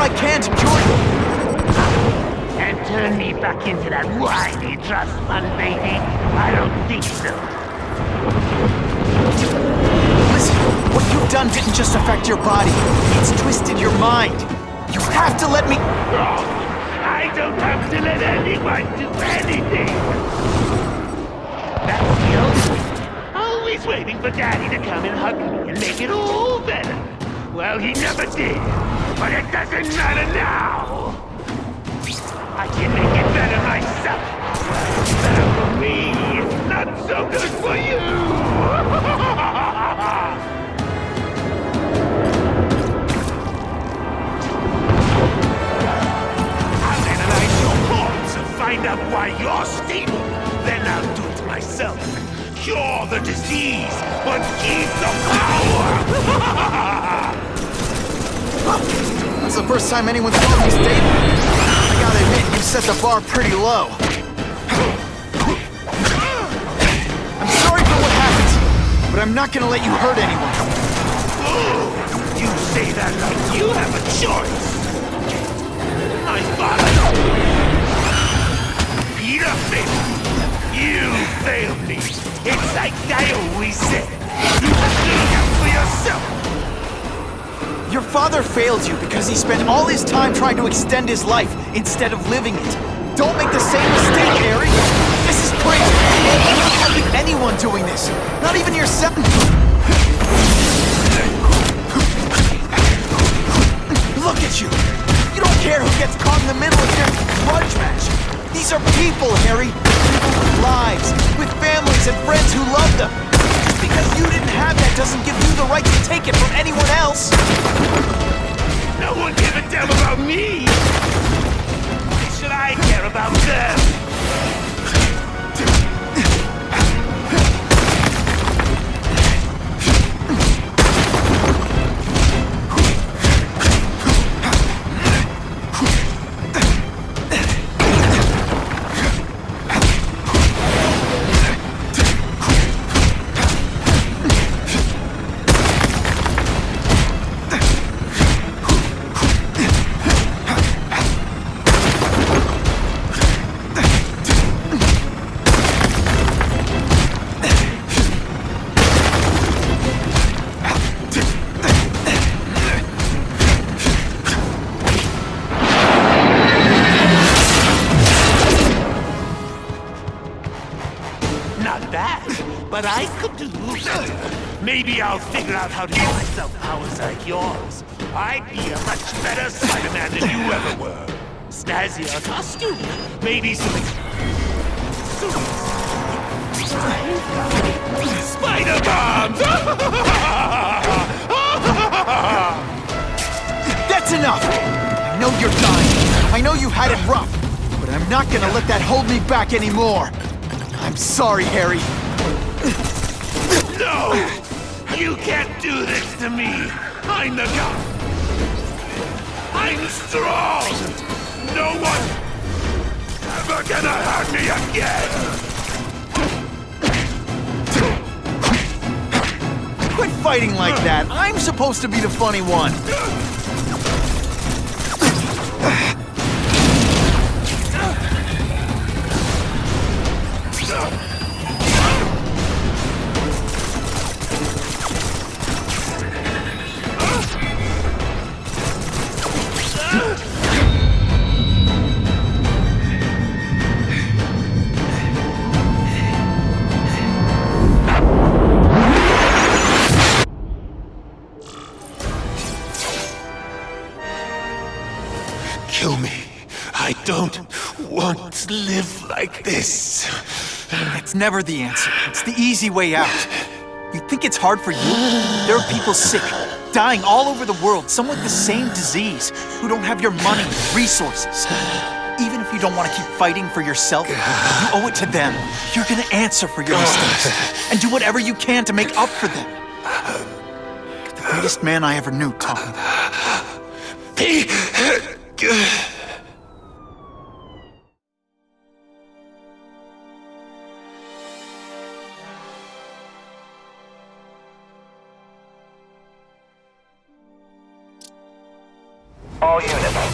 I can to cure you. And turn me back into that whiny trust fund baby? I don't think so. Listen, what you've done didn't just affect your body. It's twisted your mind. You have to let me... Wrong. I don't have to let anyone do anything. That's the old way. Always waiting for Daddy to come and hug me and make it all better. Well, he never did. But it doesn't matter now. I can make it better myself. Better for me, not so good for you. I'll analyze your corpse and find out why you're stable. Then I'll do it myself. Cure the disease, but keep the power. That's the first time anyone's called me stable. I gotta admit, you set the bar pretty low. I'm sorry for what happened to you, but I'm not gonna let you hurt anyone. Ooh, you say that like you have a choice. My father. Peter failed me. You failed me. It's like I always said. You have to look out for yourself. Your father failed you because he spent all his time trying to extend his life instead of living it. Don't make the same mistake, Harry. This is crazy. You don't have anyone doing this. Not even yourself. Look at you. You don't care who gets caught in the middle of your grudge match. These are people, Harry. People with lives, with families and friends who love them. Just because you didn't have that doesn't give you the right to take it from anyone else. No one gave a damn about me. Why should I care about them? But I could do better. Maybe I'll figure out how to give myself powers like yours. I'd be a much better Spider-Man than you ever were. Snazzier costume. Maybe some... Spider bombs! That's enough! I know you're dying. I know you had it rough. But I'm not gonna let that hold me back anymore. I'm sorry, Harry. No! You can't do this to me! I'm the guy! I'm strong! No one ever gonna hurt me again! Quit fighting like that! I'm supposed to be the funny one! Kill me. I don't want to live like this. That's never the answer. It's the easy way out. You think it's hard for you? There are people sick, dying all over the world, some with the same disease, who don't have your money, resources. Even if you don't want to keep fighting for yourself, you owe it to them. You're gonna answer for your mistakes, and do whatever you can to make up for them. You're the greatest man I ever knew, Tom. All units,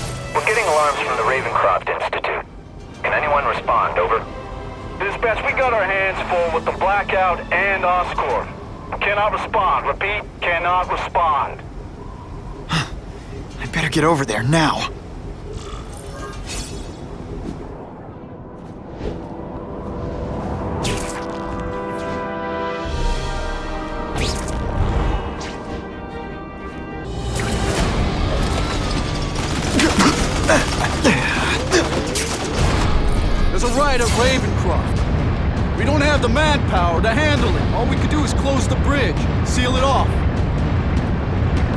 alarms from the Ravencroft Institute. Can anyone respond? Over. Dispatch, we got our hands full with the blackout and Oscorp. Cannot respond. Repeat, cannot respond. I better get over there now. There's a riot at Ravencroft. We don't have the manpower to handle it. All we could do is close the bridge, seal it off.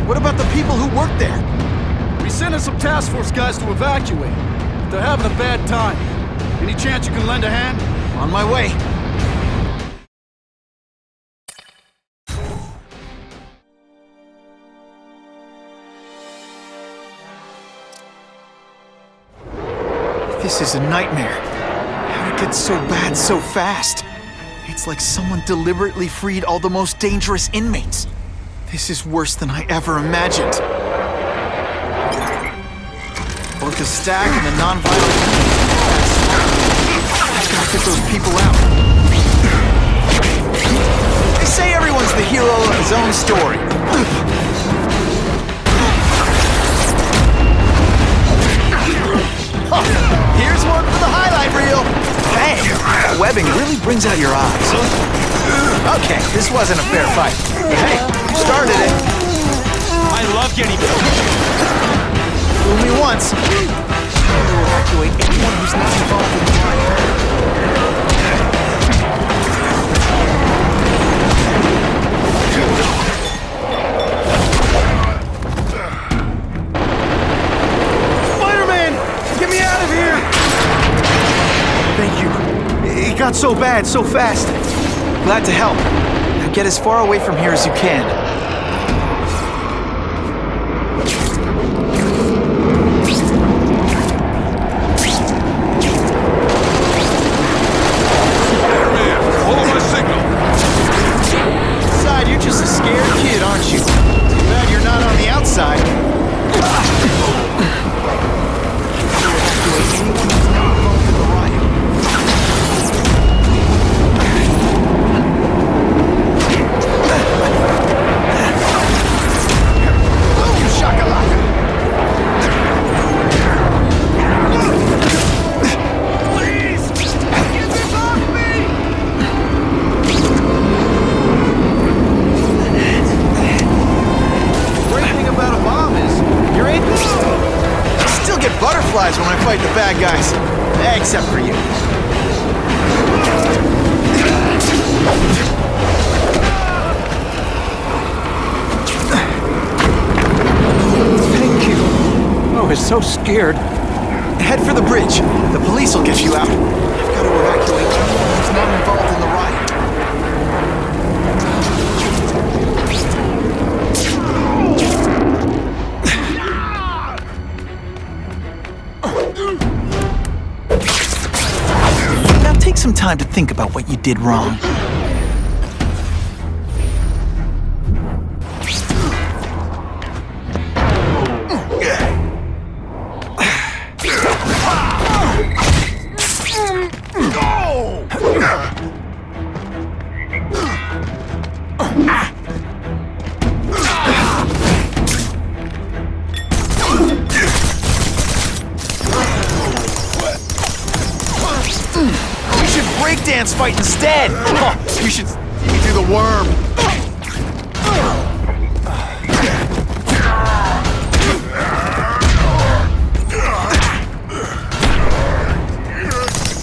What about the people who work there? We sent in some task force guys to evacuate. But they're having a bad time. Any chance you can lend a hand? On my way. This is a nightmare. How'd it get so bad so fast? It's like someone deliberately freed all the most dangerous inmates. This is worse than I ever imagined. Both the stack and the non-violent inmates. I gotta get those people out. They say everyone's the hero of his own story. Here's one for the highlight reel. Dang, that webbing really brings out your eyes. Okay, this wasn't a fair fight. But hey, you started it. I love getting Fool me once. Evacuate anyone who's not involved in the riot. Spiderman! Get me out of here! Thank you. It got so bad, so fast. Glad to help. Now get as far away from here as you can. Spiderman! Follow my signal! Inside, you're just a scared kid, aren't you? Too bad you're not on the outside. Evacuate anyone who's not involved in the riot. Butterflies when I fight the bad guys. Except for you. Thank you. I was so scared. Head for the bridge. The police will get you out. I've got to evacuate anyone who's not involved in the riot. Now take some time to think about what you did wrong. Breakdance fight instead! Oh, you should do the worm.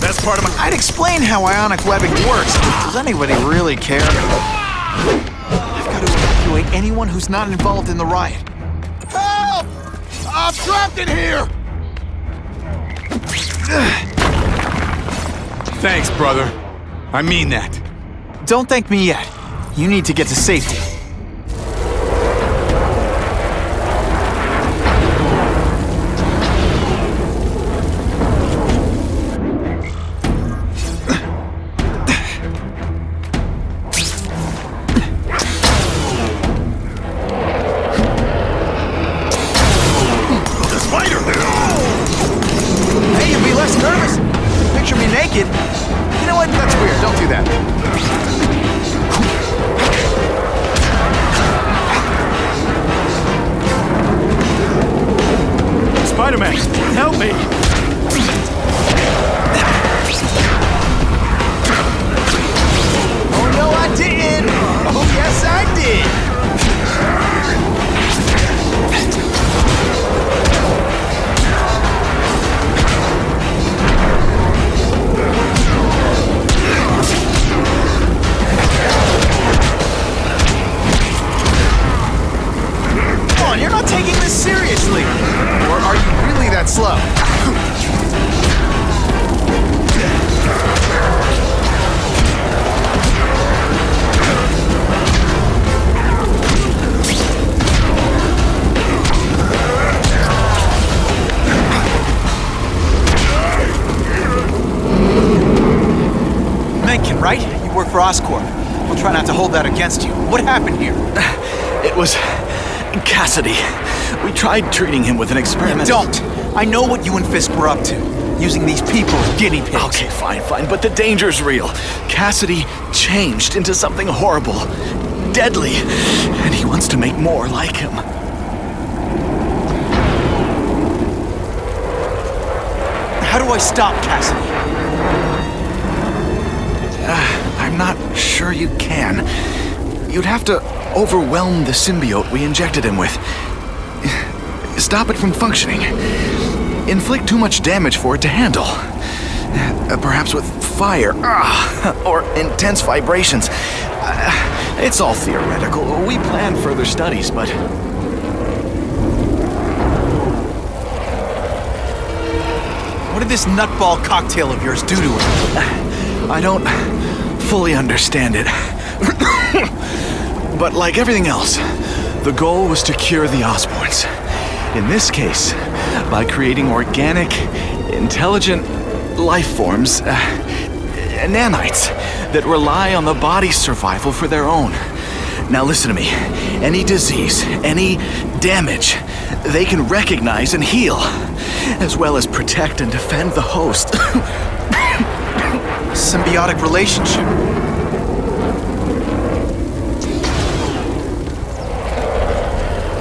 That's part of my... I'd explain how ionic webbing works. Does anybody really care? I've got to evacuate anyone who's not involved in the riot. Help! I'm trapped in here! Thanks, brother. I mean that. Don't thank me yet. You need to get to safety. The spider! naked. You know what? That's weird. Don't do that. Spider-Man, help me! Oh no, I didn't! Oh yes, I did! Come on, you're not taking this seriously! Or are you really that slow? Mencken, right? You work for Oscorp. We'll try not to hold that against you. What happened here? It was Cassidy. We tried treating him with an experiment. Don't! I know what you and Fisk were up to. Using these people as guinea pigs. Okay, fine, but the danger's real. Cassidy changed into something horrible, deadly, and he wants to make more like him. How do I stop Cassidy? I'm not sure you can. You'd have to overwhelm the symbiote we injected him with. Stop it from functioning. Inflict too much damage for it to handle. Perhaps with fire, or intense vibrations. It's all theoretical. We plan further studies, but... What did this nutball cocktail of yours do to him? I don't fully understand it. But like everything else, the goal was to cure the Osborns. In this case, by creating organic, intelligent life forms, nanites, that rely on the body's survival for their own. Now listen to me. Any disease, any damage, they can recognize and heal, as well as protect and defend the host. Symbiotic relationship.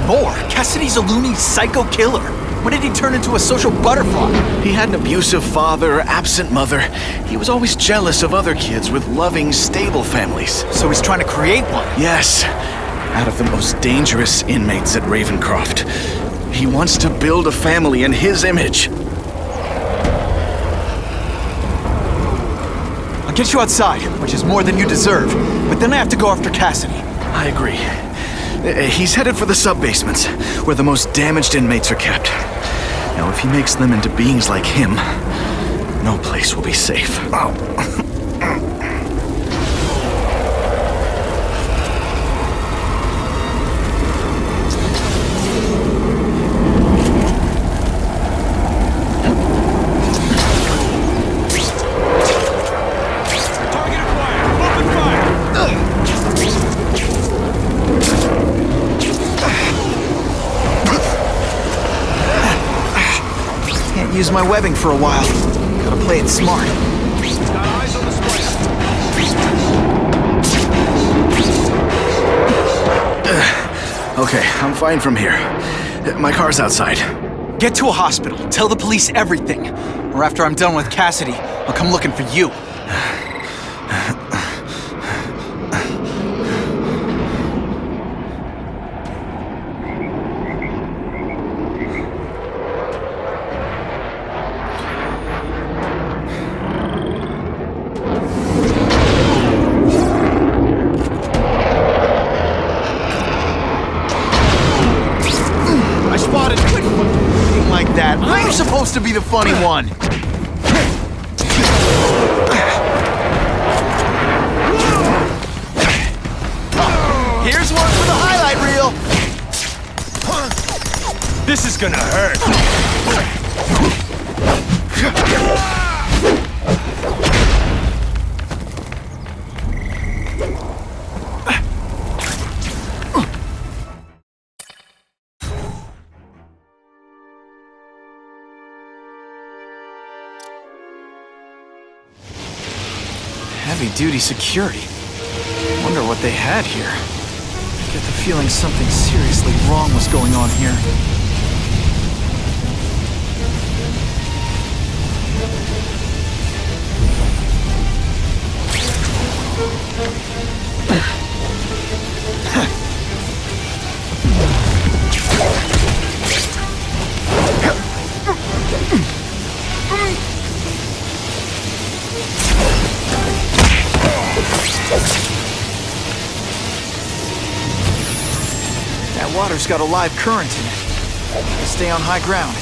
More. Cassidy's a loony psycho killer. When did he turn into a social butterfly? He had an abusive father, absent mother. He was always jealous of other kids with loving, stable families. So he's trying to create one. Yes, out of the most dangerous inmates at Ravencroft. He wants to build a family in his image. I'll get you outside, which is more than you deserve. But then I have to go after Cassidy. I agree. He's headed for the sub-basements, where the most damaged inmates are kept. Now, if he makes them into beings like him, no place will be safe. Use my webbing for a while. Gotta play it smart. Got eyes on the spider. Okay, I'm fine from here. My car's outside. Get to a hospital. Tell the police everything. Or after I'm done with Cassidy, I'll come looking for you. I'm supposed to be the funny one. Here's one for the highlight reel. This is gonna hurt. Heavy-duty security. Wonder what they had here. I get the feeling something seriously wrong was going on here. That water's got a live current in it. Stay on high ground.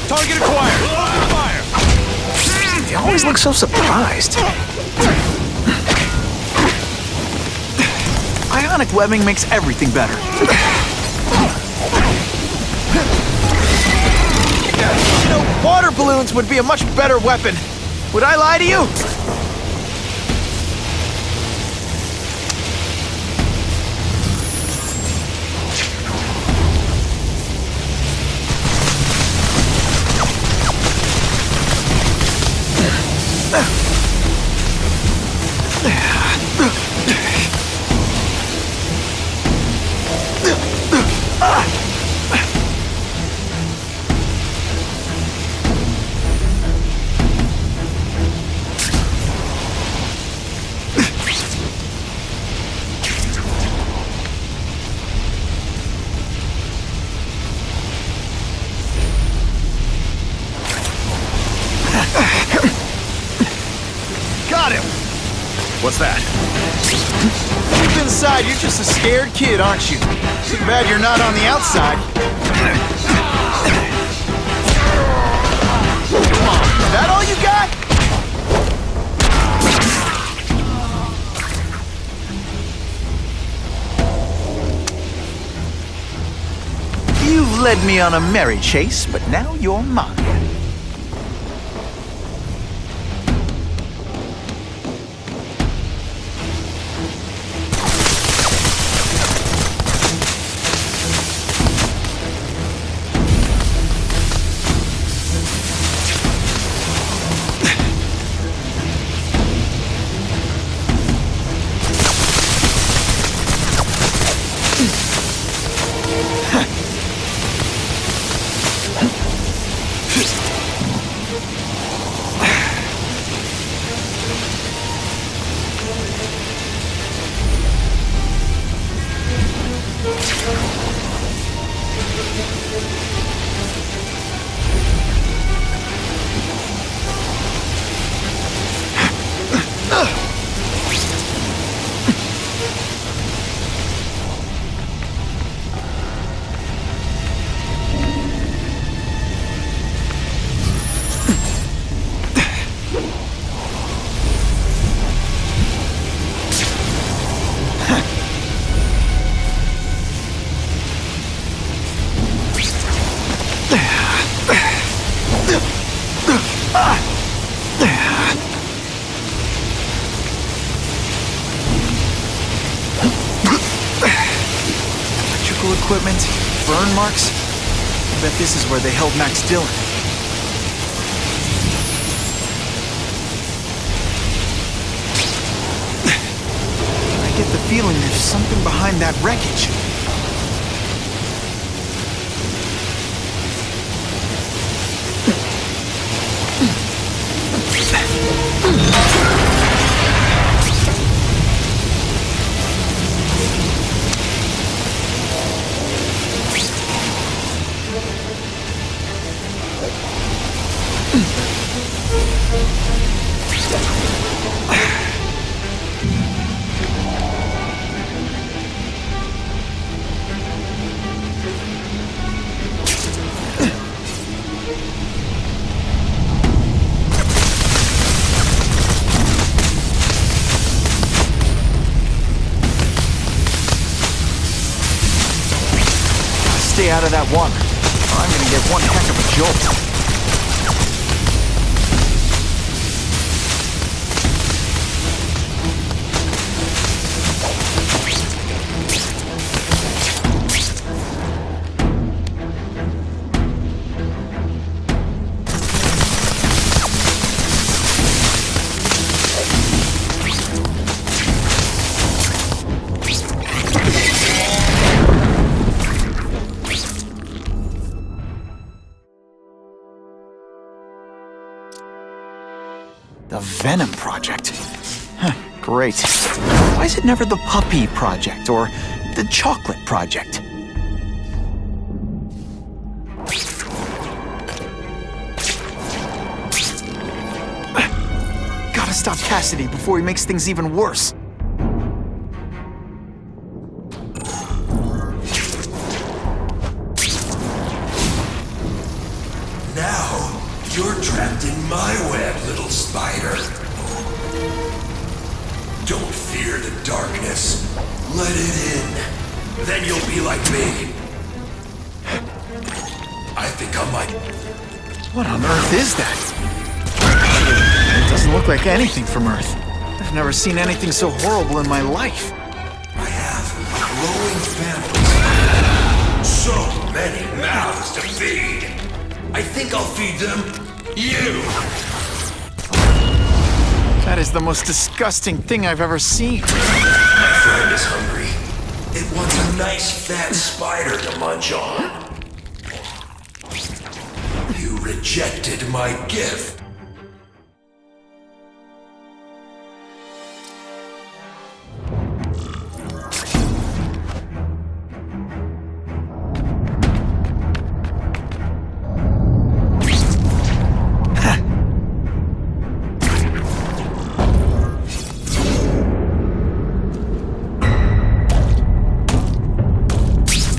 Target acquired! Fire! They always look so surprised. Ionic webbing makes everything better. You know, water balloons would be a much better weapon. Would I lie to you? Got him! What's that? Deep inside, you're just a scared kid, aren't you? Too bad you're not on the outside. Come on, is that all you got? You've led me on a merry chase, but now you're mine. Equipment, burn marks. I bet this is where they held Max Dillon. I get the feeling there's something behind that wreckage. Stay out of that water, or I'm gonna get one heck of a jolt. The Venom Project? Huh, great. Why is it never the Puppy Project or the Chocolate Project? Gotta stop Cassidy before he makes things even worse. Now, you're trapped in my web, little spider. Don't fear the darkness. Let it in. Then you'll be like me. I think I might... What on earth is that? It doesn't look like anything from Earth. I've never seen anything so horrible in my life. I have a growing family. So many mouths to feed. I think I'll feed them you. That is the most disgusting thing I've ever seen. My friend is hungry. It wants a nice fat spider to munch on. You rejected my gift.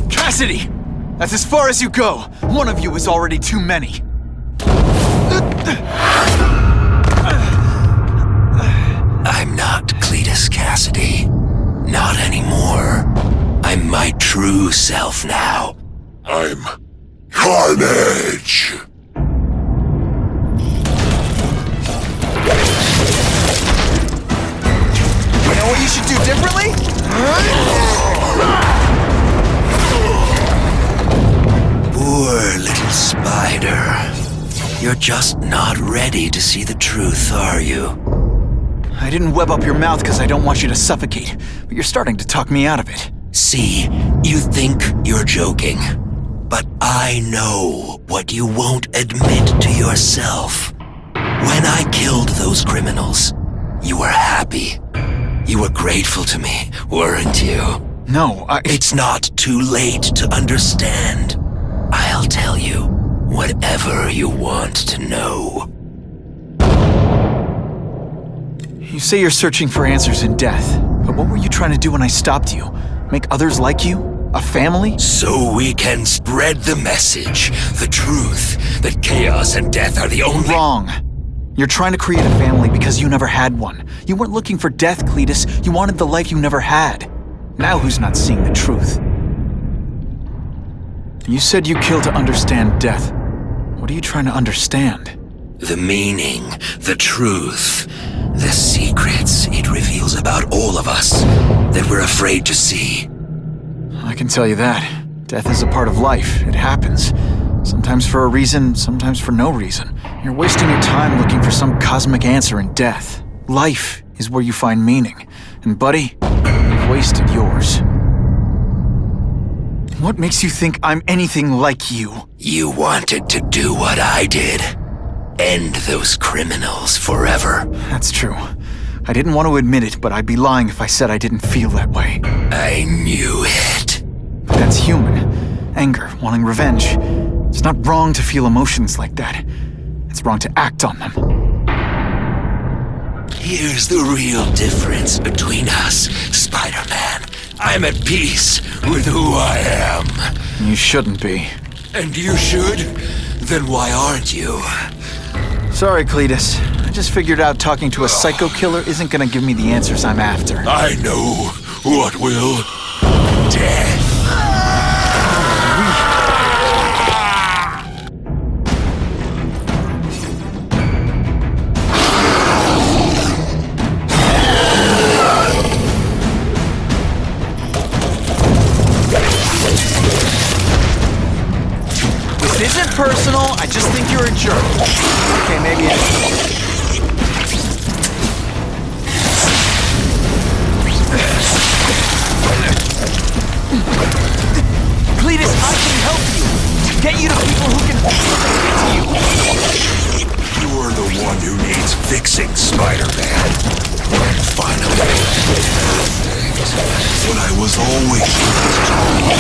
Cassidy! That's as far as you go. One of you is already too many. I'm not Cletus Cassidy. Not anymore. I'm my true self now. I'm Carnage! You know what you should do differently? Poor little spider. You're just not ready to see the truth, are you? I didn't web up your mouth because I don't want you to suffocate, but you're starting to talk me out of it. See, you think you're joking. But I know what you won't admit to yourself. When I killed those criminals, you were happy. You were grateful to me, weren't you? No, It's not too late to understand. I'll tell you whatever you want to know. You say you're searching for answers in death, but what were you trying to do when I stopped you? Make others like you? A family? So we can spread the message, the truth, that chaos and death are the only— Wrong. You're trying to create a family because you never had one. You weren't looking for death, Cletus. You wanted the life you never had. Now who's not seeing the truth? You said you killed to understand death. What are you trying to understand? The meaning, the truth, the secrets it reveals about all of us that we're afraid to see. I can tell you that. Death is a part of life. It happens. Sometimes for a reason, sometimes for no reason. You're wasting your time looking for some cosmic answer in death. Life is where you find meaning. And buddy, you've wasted yours. What makes you think I'm anything like you? You wanted to do what I did. End those criminals forever. That's true. I didn't want to admit it, but I'd be lying if I said I didn't feel that way. I knew it. But that's human. Anger, wanting revenge. It's not wrong to feel emotions like that. It's wrong to act on them. Here's the real difference between us, Spider-Man. I'm at peace with who I am. You shouldn't be. And you should? Then why aren't you? Sorry, Cletus. I just figured out talking to a psycho killer isn't gonna give me the answers I'm after. I know what will. Death. This isn't personal, I just think you're a jerk. Okay, maybe it is. Cletus, I can help you. Get you to people who can fix you. You're the one who needs fixing, But I was always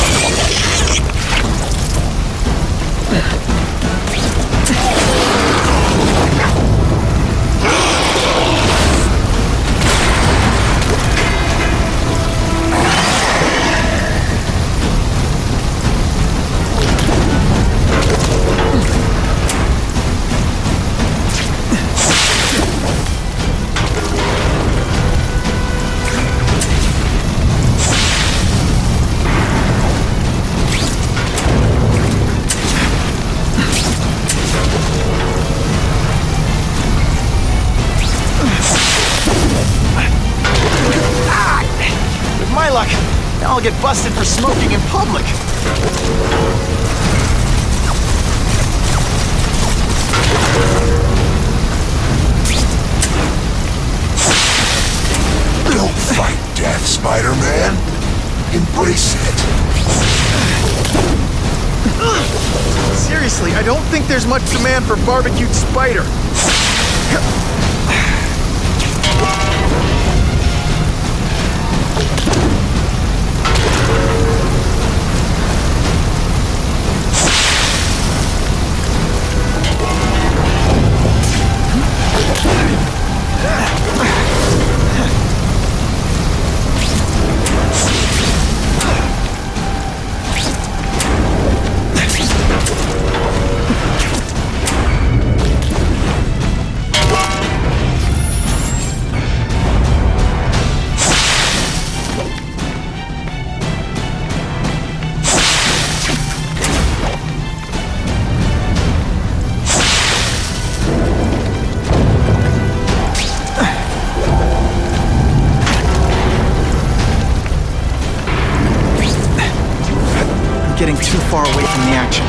With my luck, now I'll get busted for smoking in public. Don't fight death, Spider-Man. Embrace it. Seriously, I don't think there's much demand for barbecued spider. Getting too far away from the action.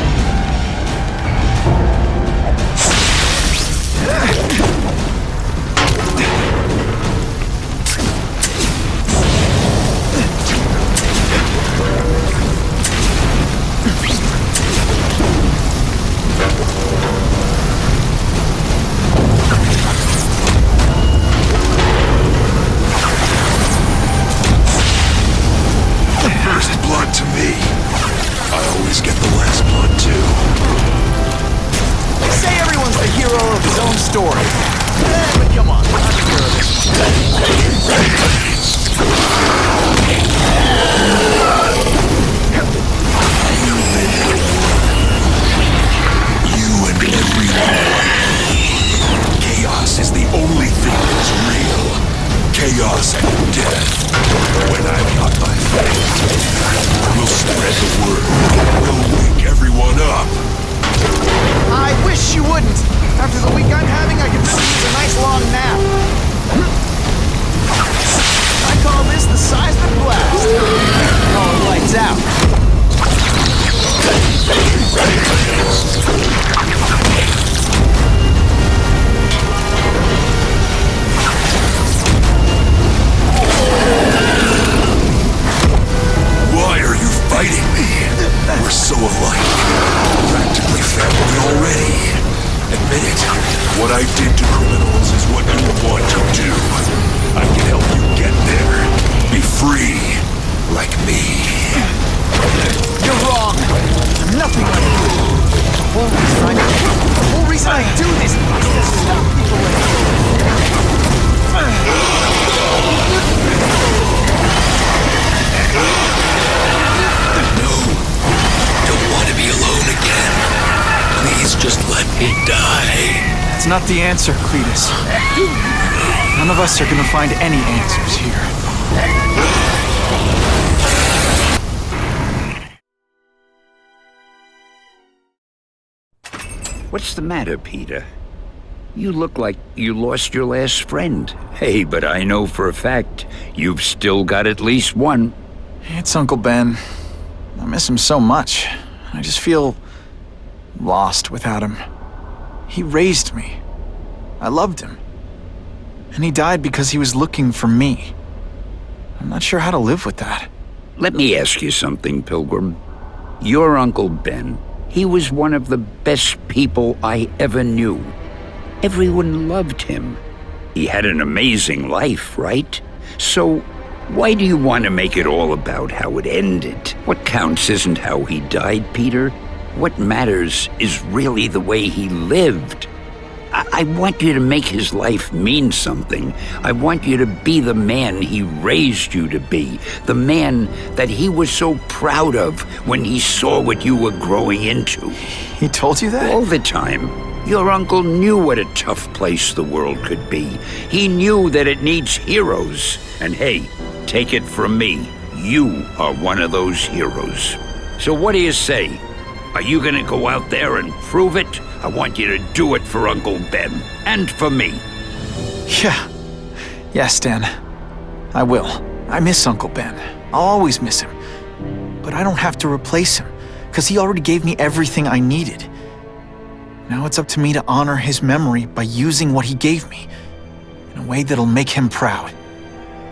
First blood to me. I always get the last blood, too. They say everyone's the hero of his own story. But come on, I'm the hero of this You and everyone. Chaos is the only thing that's real. Chaos and death. When I've got my fate, we'll spread the word. We'll wake everyone up. I wish you wouldn't. After the week I'm having, I could really use a nice long nap. I call this the seismic blast. Oh, lights out. Why are you fighting me? We're so alike. Practically family already. Admit it. What I did to criminals is what you want to do. I can help you get there. Be free. Like me. You're wrong. I'm nothing like you. The whole reason I do this is to stop people like you. No. Don't want to be alone again. Please just let me die. That's not the answer, Cletus. None of us are gonna find any answers here. What's the matter, Peter? You look like you lost your last friend. Hey, but I know for a fact you've still got at least one. It's Uncle Ben. I miss him so much. I just feel lost without him. He raised me. I loved him. And he died because he was looking for me. I'm not sure how to live with that. Let me ask you something, Pilgrim. Your Uncle Ben, he was one of the best people I ever knew. Everyone loved him. He had an amazing life, right? So, Why do you want to make it all about how it ended? What counts isn't how he died, Peter. What matters is really the way he lived. I want you to make his life mean something. I want you to be the man he raised you to be. The man that he was so proud of when he saw what you were growing into. He told you that? All the time. Your uncle knew what a tough place the world could be. He knew that it needs heroes. And hey, take it from me, you are one of those heroes. So what do you say? Are you gonna go out there and prove it? I want you to do it for Uncle Ben, and for me. Yeah. Yes, Dan. I will. I miss Uncle Ben. I'll always miss him. But I don't have to replace him, because he already gave me everything I needed. Now it's up to me to honor his memory by using what he gave me, in a way that'll make him proud.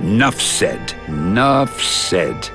Nuff said. Nuff said.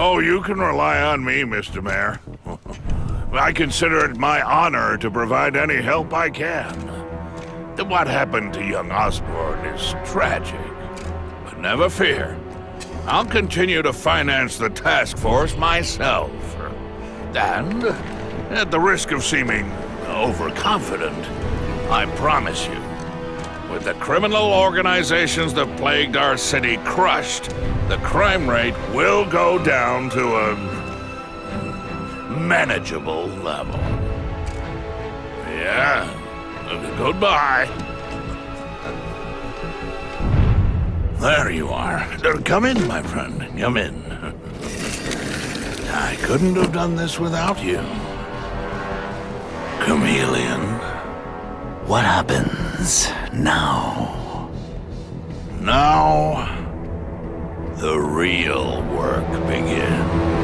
Oh, you can rely on me, Mr. Mayor. I consider it my honor to provide any help I can. What happened to young Osborn is tragic, but never fear. I'll continue to finance the task force myself. And, at the risk of seeming overconfident, I promise you, with the criminal organizations that plagued our city crushed, the crime rate will go down to a manageable level. Yeah. Goodbye. There you are. Come in, my friend. Come in. I couldn't have done this without you. Chameleon. What happens now? Now, the real work begins.